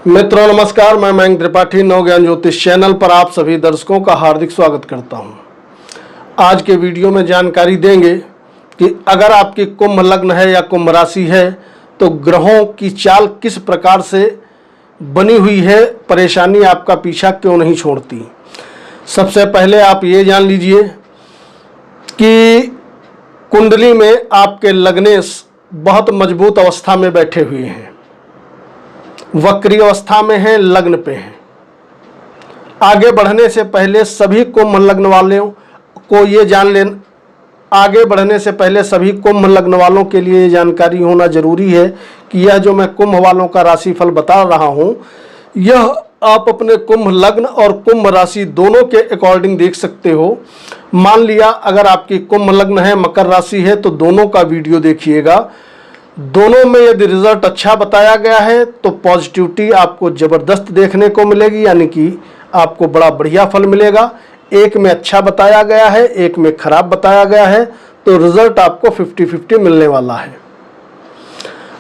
मित्रों नमस्कार, मैं मयंक त्रिपाठी नव ज्ञान ज्योतिष चैनल पर आप सभी दर्शकों का हार्दिक स्वागत करता हूं। आज के वीडियो में जानकारी देंगे कि अगर आपकी कुंभ लग्न है या कुंभ राशि है तो ग्रहों की चाल किस प्रकार से बनी हुई है, परेशानी आपका पीछा क्यों नहीं छोड़ती। सबसे पहले आप ये जान लीजिए कि कुंडली में आपके लग्नेश बहुत मजबूत अवस्था में बैठे हुए हैं, वक्री अवस्था में हैं, लग्न पे हैं। आगे बढ़ने से पहले सभी कुंभ लग्न वालों को ये जान लेना आगे बढ़ने से पहले सभी कुंभ लग्न वालों के लिए ये जानकारी होना जरूरी है कि यह जो मैं कुंभ वालों का राशिफल बता रहा हूँ, यह आप अपने कुंभ लग्न और कुंभ राशि दोनों के अकॉर्डिंग देख सकते हो। मान लिया अगर आपकी कुंभ लग्न है, मकर राशि है, तो दोनों का वीडियो देखिएगा। दोनों में यदि रिजल्ट अच्छा बताया गया है तो पॉजिटिविटी आपको ज़बरदस्त देखने को मिलेगी, यानी कि आपको बड़ा बढ़िया फल मिलेगा। एक में अच्छा बताया गया है, एक में खराब बताया गया है, तो रिजल्ट आपको 50-50 मिलने वाला है।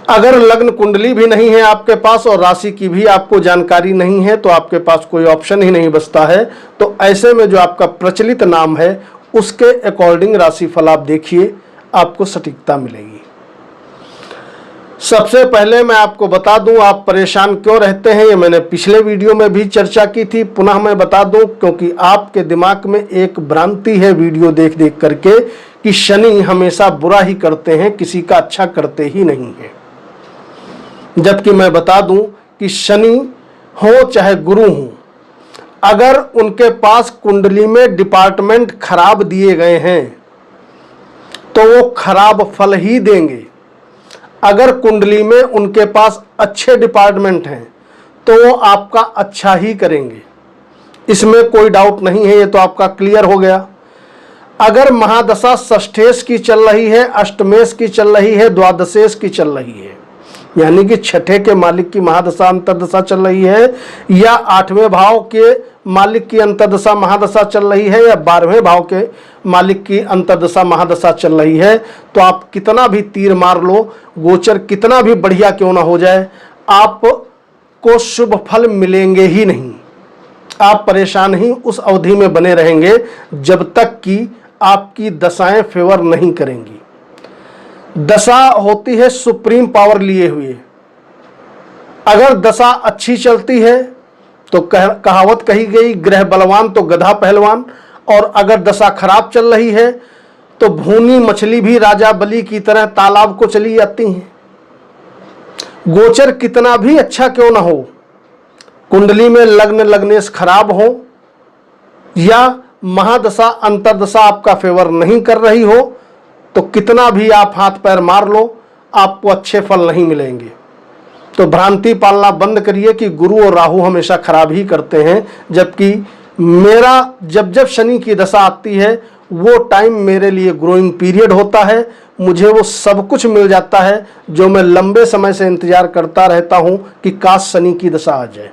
अगर लग्न कुंडली भी नहीं है आपके पास और राशि की भी आपको जानकारी नहीं है तो आपके पास कोई ऑप्शन ही नहीं बचता है। तो ऐसे में जो आपका प्रचलित नाम है उसके अकॉर्डिंग राशिफल आप देखिए, आपको सटीकता मिलेगी। सबसे पहले मैं आपको बता दूं आप परेशान क्यों रहते हैं, ये मैंने पिछले वीडियो में भी चर्चा की थी। पुनः मैं बता दूं क्योंकि आपके दिमाग में एक भ्रांति है वीडियो देख देख करके कि शनि हमेशा बुरा ही करते हैं, किसी का अच्छा करते ही नहीं है। जबकि मैं बता दूं कि शनि हो चाहे गुरु हो, अगर उनके पास कुंडली में डिपार्टमेंट खराब दिए गए हैं तो वो खराब फल ही देंगे। अगर कुंडली में उनके पास अच्छे डिपार्टमेंट हैं तो वो आपका अच्छा ही करेंगे, इसमें कोई डाउट नहीं है। ये तो आपका क्लियर हो गया। अगर महादशा षष्ठेश की चल रही है, अष्टमेश की चल रही है, द्वादशेश की चल रही है, यानी कि छठे के मालिक की महादशा अंतर्दशा चल रही है, या 8वें भाव के मालिक की अंतर्दशा महादशा चल रही है, या 12वें भाव के मालिक की अंतर्दशा महादशा चल रही है, तो आप कितना भी तीर मार लो, गोचर कितना भी बढ़िया क्यों ना हो जाए, आपको शुभ फल मिलेंगे ही नहीं। आप परेशान ही उस अवधि में बने रहेंगे जब तक कि आपकी दशाएं फेवर नहीं करेंगी। दशा होती है सुप्रीम पावर लिए हुए। अगर दशा अच्छी चलती है तो कहावत कही गई, ग्रह बलवान तो गधा पहलवान। और अगर दशा खराब चल रही है तो भूनी मछली भी राजा बलि की तरह तालाब को चली जाती हैं। गोचर कितना भी अच्छा क्यों ना हो, कुंडली में लग्न लग्नेश खराब हो या महादशा अंतर्दशा आपका फेवर नहीं कर रही हो, तो कितना भी आप हाथ पैर मार लो, आपको अच्छे फल नहीं मिलेंगे। तो भ्रांति पालना बंद करिए कि गुरु और राहु हमेशा खराब ही करते हैं। जबकि मेरा जब शनि की दशा आती है वो टाइम मेरे लिए ग्रोइंग पीरियड होता है, मुझे वो सब कुछ मिल जाता है जो मैं लंबे समय से इंतजार करता रहता हूं कि काश शनि की दशा आ जाए।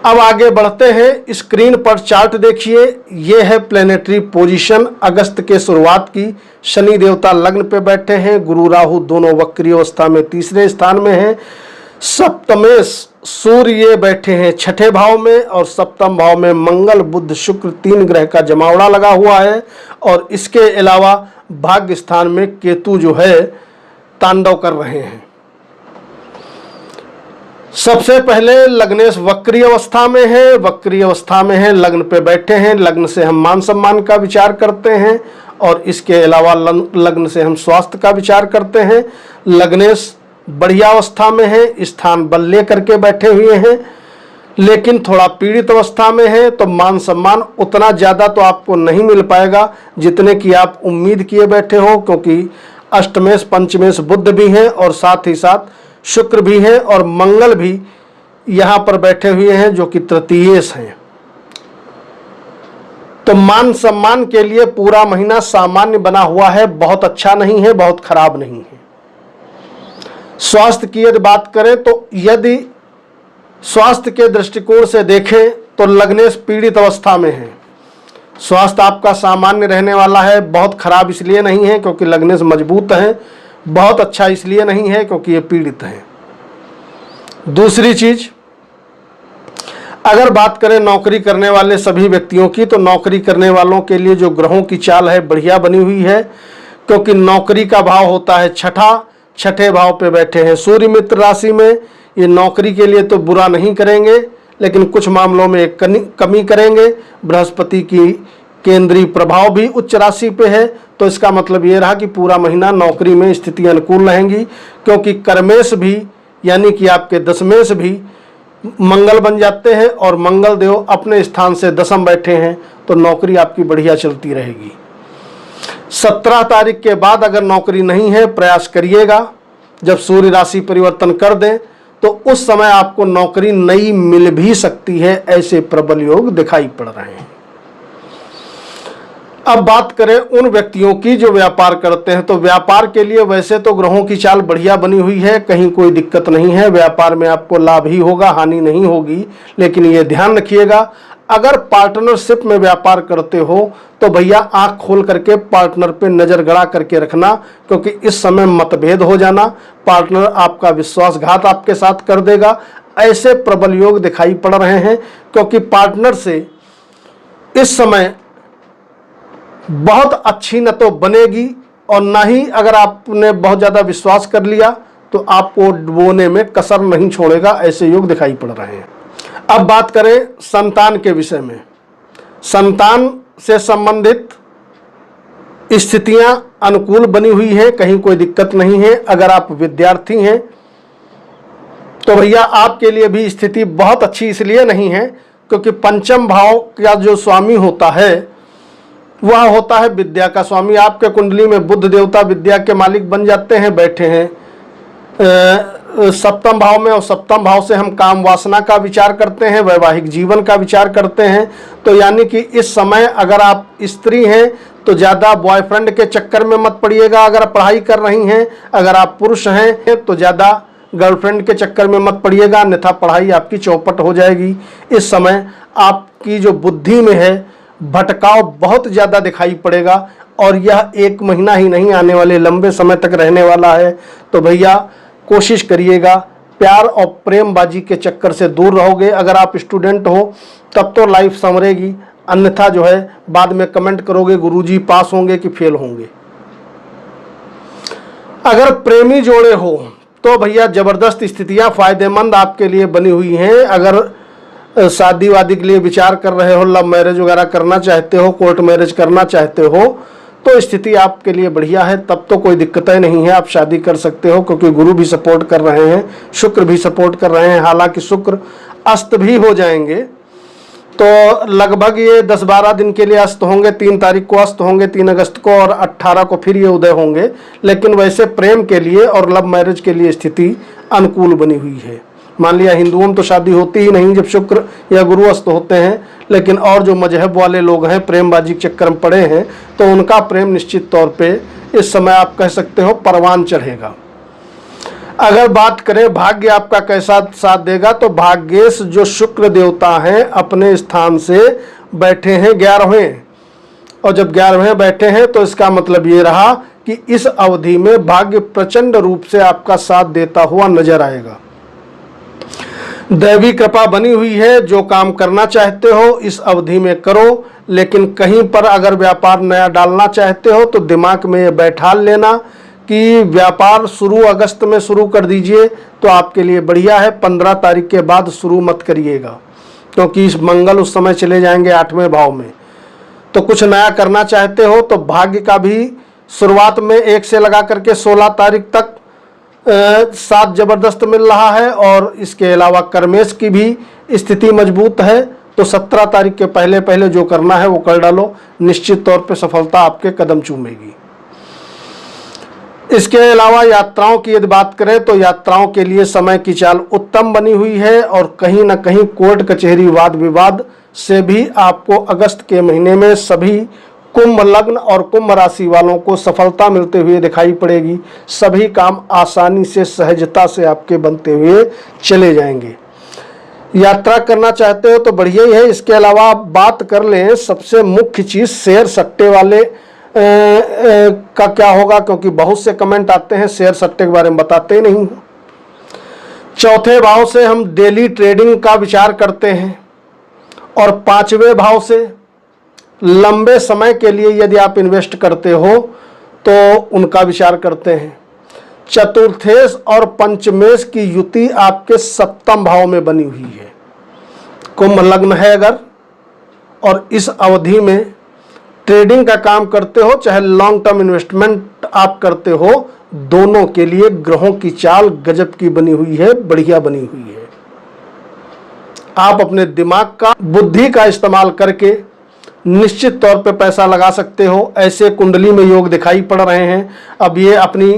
अब आगे बढ़ते हैं। स्क्रीन पर चार्ट देखिए, ये है प्लेनेटरी पोजीशन अगस्त के शुरुआत की। शनि देवता लग्न पे बैठे हैं, गुरु राहु दोनों वक्री अवस्था में तीसरे स्थान में हैं। सप्तमेश सूर्य बैठे हैं छठे भाव में और सप्तम भाव में मंगल बुध शुक्र 3 ग्रह का जमावड़ा लगा हुआ है। और इसके अलावा भाग्य स्थान में केतु जो है तांडव कर रहे हैं। सबसे पहले लग्नेश वक्री अवस्था में है, वक्री अवस्था में है, लग्न पे बैठे हैं। लग्न से हम मान सम्मान का विचार करते हैं और इसके अलावा लग्न से हम स्वास्थ्य का विचार करते हैं। लग्नेश बढ़िया अवस्था में है, स्थान बल ले करके बैठे हुए हैं, लेकिन थोड़ा पीड़ित अवस्था में है, तो मान सम्मान उतना ज़्यादा तो आपको नहीं मिल पाएगा जितने की आप उम्मीद किए बैठे हो, क्योंकि अष्टमेश पंचमेश बुध भी हैं और साथ ही साथ शुक्र भी है और मंगल भी यहाँ पर बैठे हुए हैं जो कि तृतीयेश हैं। तो मान सम्मान के लिए पूरा महीना सामान्य बना हुआ है, बहुत अच्छा नहीं है, बहुत खराब नहीं है। स्वास्थ्य की यदि बात करें तो यदि स्वास्थ्य के दृष्टिकोण से देखें तो लग्नेश पीड़ित अवस्था में है। स्वास्थ्य आपका सामान्य रहने वाला है, बहुत खराब इसलिए नहीं है क्योंकि लग्नेश मजबूत है, बहुत अच्छा इसलिए नहीं है क्योंकि ये पीड़ित हैं। दूसरी चीज, अगर बात करें नौकरी करने वाले सभी व्यक्तियों की, तो नौकरी करने वालों के लिए जो ग्रहों की चाल है बढ़िया बनी हुई है, क्योंकि नौकरी का भाव होता है छठे भाव पे बैठे हैं सूर्य मित्र राशि में। ये नौकरी के लिए तो बुरा नहीं करेंगे, लेकिन कुछ मामलों में एक कमी करेंगे। बृहस्पति की केंद्रीय प्रभाव भी उच्च राशि पे है, तो इसका मतलब ये रहा कि पूरा महीना नौकरी में स्थिति अनुकूल रहेंगी, क्योंकि कर्मेश भी यानी कि आपके दशमेश भी मंगल बन जाते हैं और मंगल देव अपने स्थान से दशम बैठे हैं, तो नौकरी आपकी बढ़िया चलती रहेगी। 17 तारीख के बाद अगर नौकरी नहीं है, प्रयास करिएगा जब सूर्य राशि परिवर्तन कर दें तो उस समय आपको नौकरी नई मिल भी सकती है, ऐसे प्रबल योग दिखाई पड़ रहे हैं। अब बात करें उन व्यक्तियों की जो व्यापार करते हैं, तो व्यापार के लिए वैसे तो ग्रहों की चाल बढ़िया बनी हुई है, कहीं कोई दिक्कत नहीं है, व्यापार में आपको लाभ ही होगा, हानि नहीं होगी। लेकिन ये ध्यान रखिएगा, अगर पार्टनरशिप में व्यापार करते हो तो भैया आंख खोल करके पार्टनर पे नजर गड़ा करके रखना, क्योंकि इस समय मतभेद हो जाना, पार्टनर आपका विश्वासघात आपके साथ कर देगा, ऐसे प्रबल योग दिखाई पड़ रहे हैं। क्योंकि पार्टनर से इस समय बहुत अच्छी न तो बनेगी और ना ही अगर आपने बहुत ज़्यादा विश्वास कर लिया तो आपको डुबोने में कसर नहीं छोड़ेगा, ऐसे योग दिखाई पड़ रहे हैं। अब बात करें संतान के विषय में, संतान से संबंधित स्थितियां अनुकूल बनी हुई है, कहीं कोई दिक्कत नहीं है। अगर आप विद्यार्थी हैं तो भैया आपके लिए भी स्थिति बहुत अच्छी इसलिए नहीं है क्योंकि पंचम भाव का जो स्वामी होता है वह होता है विद्या का स्वामी। आपके कुंडली में बुध देवता विद्या के मालिक बन जाते हैं, बैठे हैं सप्तम भाव में, और सप्तम भाव से हम काम वासना का विचार करते हैं, वैवाहिक जीवन का विचार करते हैं। तो यानी कि इस समय अगर आप स्त्री हैं तो ज़्यादा बॉयफ्रेंड के चक्कर में मत पड़िएगा, अगर पढ़ाई कर रही हैं। अगर आप पुरुष हैं तो ज़्यादा गर्लफ्रेंड के चक्कर में मत पड़िएगा, अन्यथा पढ़ाई आपकी चौपट हो जाएगी। इस समय आपकी जो बुद्धि में है भटकाव बहुत ज़्यादा दिखाई पड़ेगा, और यह 1 महीना ही नहीं, आने वाले लंबे समय तक रहने वाला है। तो भैया कोशिश करिएगा, प्यार और प्रेमबाजी के चक्कर से दूर रहोगे। अगर आप स्टूडेंट हो तब तो लाइफ संवरेगी, अन्यथा जो है बाद में कमेंट करोगे गुरुजी पास होंगे कि फेल होंगे। अगर प्रेमी जोड़े हो तो भैया जबरदस्त स्थितियां फायदेमंद आपके लिए बनी हुई हैं। अगर शादी वादी के लिए विचार कर रहे हो, लव मैरिज वगैरह करना चाहते हो, कोर्ट मैरिज करना चाहते हो, तो स्थिति आपके लिए बढ़िया है, तब तो कोई दिक्कतें नहीं है, आप शादी कर सकते हो, क्योंकि गुरु भी सपोर्ट कर रहे हैं, शुक्र भी सपोर्ट कर रहे हैं। हालांकि शुक्र अस्त भी हो जाएंगे, तो लगभग ये 10-12 दिन के लिए अस्त होंगे। 3 तारीख को अस्त होंगे, 3 अगस्त को, और 18 को फिर ये उदय होंगे। लेकिन वैसे प्रेम के लिए और लव मैरिज के लिए स्थिति अनुकूल बनी हुई है। मान लिया हिंदुओं में तो शादी होती ही नहीं जब शुक्र या गुरु अस्त होते हैं, लेकिन और जो मजहब वाले लोग हैं, प्रेमबाजी के चक्कर में पड़े हैं, तो उनका प्रेम निश्चित तौर पे इस समय आप कह सकते हो परवान चढ़ेगा। अगर बात करें भाग्य आपका कैसा साथ देगा, तो भाग्येश जो शुक्र देवता हैं अपने स्थान से बैठे हैं 11वें, और जब 11वें बैठे हैं तो इसका मतलब ये रहा कि इस अवधि में भाग्य प्रचंड रूप से आपका साथ देता हुआ नजर आएगा। दैवी कृपा बनी हुई है, जो काम करना चाहते हो इस अवधि में करो। लेकिन कहीं पर अगर व्यापार नया डालना चाहते हो तो दिमाग में ये बैठा लेना कि व्यापार शुरू अगस्त में शुरू कर दीजिए तो आपके लिए बढ़िया है। 15 तारीख के बाद शुरू मत करिएगा, क्योंकि इस मंगल उस समय चले जाएंगे 8वें भाव में। तो कुछ नया करना चाहते हो तो भाग्य का भी शुरुआत में 1 से लगा करके 16 तारीख तक साथ जबरदस्त मिल रहा है, और इसके अलावा कर्मेश की भी स्थिति मजबूत है। तो 17 तारीख के पहले पहले जो करना है वो कर डालो, निश्चित तौर पे सफलता आपके कदम चूमेगी। इसके अलावा यात्राओं की यदि बात करें तो यात्राओं के लिए समय की चाल उत्तम बनी हुई है, और कहीं ना कहीं कोर्ट कचहरी वाद विवाद से भी आपको अगस्त के महीने में सभी कुंभ लग्न और कुंभ राशि वालों को सफलता मिलते हुए दिखाई पड़ेगी। सभी काम आसानी से सहजता से आपके बनते हुए चले जाएंगे। यात्रा करना चाहते हो तो बढ़िया ही है। इसके अलावा आप बात कर लें सबसे मुख्य चीज़ शेयर सट्टे वाले का क्या होगा, क्योंकि बहुत से कमेंट आते हैं शेयर सट्टे के बारे में बताते ही नहीं। चौथे भाव से हम डेली ट्रेडिंग का विचार करते हैं और पांचवें भाव से लंबे समय के लिए यदि आप इन्वेस्ट करते हो तो उनका विचार करते हैं। चतुर्थेश और पंचमेश की युति आपके सप्तम भाव में बनी हुई है। कुंभ लग्न है अगर, और इस अवधि में ट्रेडिंग का काम करते हो चाहे लॉन्ग टर्म इन्वेस्टमेंट आप करते हो, दोनों के लिए ग्रहों की चाल गजब की बनी हुई है, बढ़िया बनी हुई है। आप अपने दिमाग का, बुद्धि का इस्तेमाल करके निश्चित तौर पे पैसा लगा सकते हो। ऐसे कुंडली में योग दिखाई पड़ रहे हैं। अब ये अपनी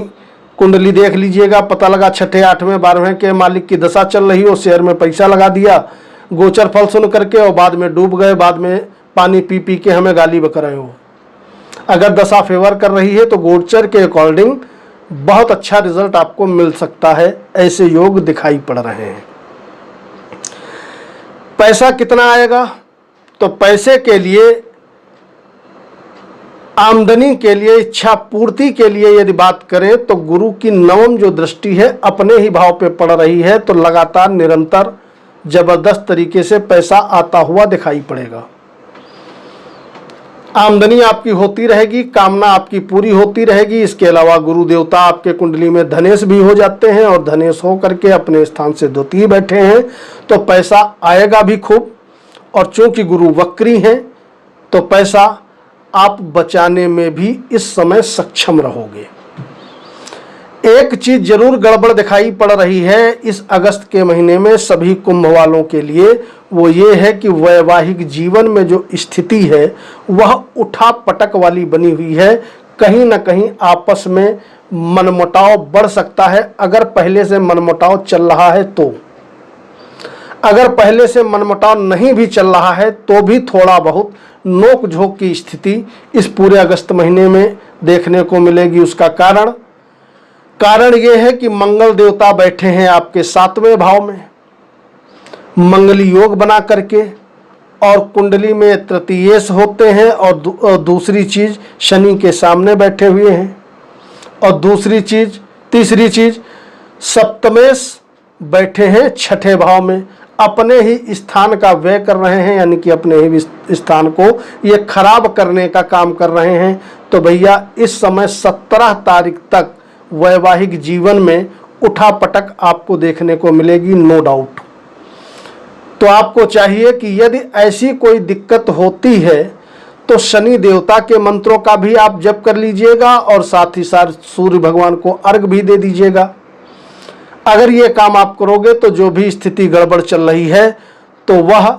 कुंडली देख लीजिएगा, पता लगा छठे, 8वें, 12वें के मालिक की दशा चल रही हो, शेयर में पैसा लगा दिया गोचर फल सुन करके और बाद में डूब गए, बाद में पानी पी पी के हमें गाली बक रहे हो। अगर दशा फेवर कर रही है तो गोचर के अकॉर्डिंग बहुत अच्छा रिजल्ट आपको मिल सकता है। ऐसे योग दिखाई पड़ रहे हैं। पैसा कितना आएगा? तो पैसे के लिए, आमदनी के लिए, इच्छा पूर्ति के लिए यदि बात करें तो गुरु की नवम जो दृष्टि है अपने ही भाव पे पड़ रही है, तो लगातार निरंतर जबरदस्त तरीके से पैसा आता हुआ दिखाई पड़ेगा। आमदनी आपकी होती रहेगी, कामना आपकी पूरी होती रहेगी। इसके अलावा गुरु देवता आपके कुंडली में धनेश भी हो जाते हैं और धनेश हो करके अपने स्थान से द्वितीय बैठे हैं, तो पैसा आएगा भी खूब। और चूंकि गुरु वक्री हैं तो पैसा आप बचाने में भी इस समय सक्षम रहोगे। एक चीज जरूर गड़बड़ दिखाई पड़ रही है इस अगस्त के महीने में सभी कुंभ वालों के लिए, वो ये है कि वैवाहिक जीवन में जो स्थिति है वह उठा पटक वाली बनी हुई है। कहीं ना कहीं आपस में मनमुटाव बढ़ सकता है। अगर पहले से मनमुटाव चल रहा है तो, अगर पहले से मनमुटाव नहीं भी चल रहा है तो भी थोड़ा बहुत नोक झोंक की स्थिति इस पूरे अगस्त महीने में देखने को मिलेगी। उसका कारण यह है कि मंगल देवता बैठे हैं आपके 7वें भाव में, मंगली योग बना करके, और कुंडली में तृतीयेश होते हैं, और दूसरी चीज शनि के सामने बैठे हुए हैं, और तीसरी चीज सप्तमेश बैठे हैं 6ठे भाव में, अपने ही स्थान का व्यय कर रहे हैं, यानी कि अपने ही स्थान को ये खराब करने का काम कर रहे हैं। तो भैया इस समय 17 तारीख तक वैवाहिक जीवन में उठापटक आपको देखने को मिलेगी, नो डाउट। तो आपको चाहिए कि यदि ऐसी कोई दिक्कत होती है तो शनि देवता के मंत्रों का भी आप जप कर लीजिएगा और साथ ही साथ सूर्य भगवान को अर्घ भी दे दीजिएगा। अगर ये काम आप करोगे तो जो भी स्थिति गड़बड़ चल रही है तो वह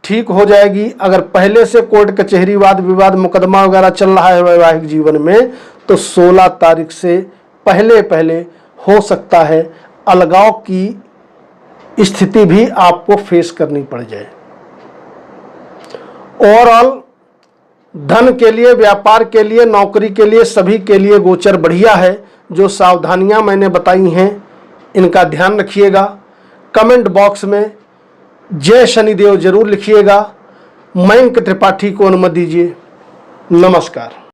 ठीक हो जाएगी। अगर पहले से कोर्ट कचहरी वाद विवाद मुकदमा वगैरह चल रहा है वैवाहिक जीवन में, तो 16 तारीख से पहले हो सकता है अलगाव की स्थिति भी आपको फेस करनी पड़ जाए। ओवरऑल धन के लिए, व्यापार के लिए, नौकरी के लिए, सभी के लिए गोचर बढ़िया है। जो सावधानियां मैंने बताई हैं इनका ध्यान रखिएगा। कमेंट बॉक्स में जय शनिदेव जरूर लिखिएगा। मयंक त्रिपाठी को अनुमति दीजिए। नमस्कार।